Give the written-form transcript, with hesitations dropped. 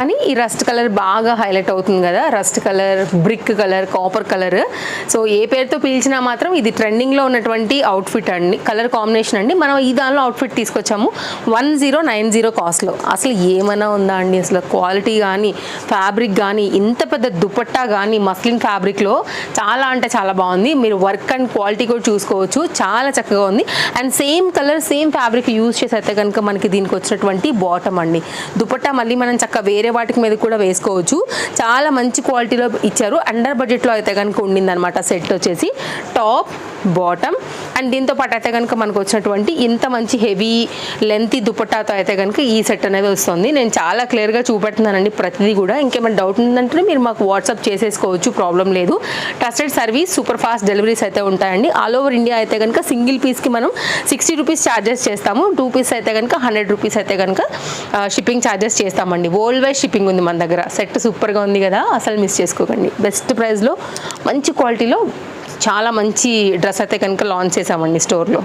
కానీ ఈ rust colour బాగా హైలైట్ అవుతుంది కదా, rust colour, brick colour, copper colour. So ఏ పేరుతో పిలిచినా మాత్రం ఇది ట్రెండింగ్లో ఉన్నటువంటి అవుట్ఫిట్ అండి, కలర్ కాంబినేషన్ అండి. మనం ఈ దానిలో అవుట్ఫిట్ తీసుకొచ్చాము 1090 కాస్ట్లో. అసలు ఏమైనా ఉందా అండి, అసలు క్వాలిటీ కానీ ఫ్యాబ్రిక్ కానీ, ఇంత పెద్ద దుపట్టా కానీ మస్లిన్ ఫ్యాబ్రిక్లో చాలా అంటే చాలా బాగుంది. మీరు వర్క్ అండ్ క్వాలిటీ కూడా చూసుకోవచ్చు, చాలా చక్కగా ఉంది. And same colour same fabric use చేసి అయితే కనుక మనకి దీనికి వచ్చినటువంటి బాటమ్ అండి. దుపట్టా మళ్ళీ మనం చక్కగా వేరే వాటికి మీద కూడా వేసుకోవచ్చు. చాలా మంచి క్వాలిటీలో ఇచ్చారు. అండర్ బడ్జెట్లో అయితే కనుక ఉండింది అనమాట. సెట్ వచ్చేసి టాప్, బాటమ్ అండ్ దీంతో పాటు అయితే కనుక మనకు వచ్చినటువంటి ఇంత మంచి హెవీ లెంతీ దుపట్టాతో అయితే కనుక ఈ సెట్ అనేది వస్తుంది. నేను చాలా క్లియర్గా చూపెడుతున్నానండి ప్రతిదీ కూడా. ఇంకేమైనా డౌట్ ఉందంటే మీరు మాకు వాట్సాప్ చేసేసుకోవచ్చు, ప్రాబ్లం లేదు. Trusted service, super fast deliveries అయితే ఉంటాయండి. ఆల్ ఓవర్ ఇండియా అయితే కనుక సింగిల్ పీస్కి మనం 60 రూపీస్ ఛార్జెస్ చేస్తాము. 2 పీస్ అయితే కనుక 100 రూపీస్ అయితే కనుక షిప్పింగ్ ఛార్జెస్ చేస్తామండి. వరల్డ్ వైడ్ షిప్పింగ్ ఉంది మన దగ్గర. సెట్ సూపర్గా ఉంది కదా, అసలు మిస్ చేసుకోకండి. బెస్ట్ ప్రైస్లో మంచి క్వాలిటీలో చాలా మంచి డ్రెస్ అయితే కనుక లాంచ్ చేసామండి స్టోర్లో.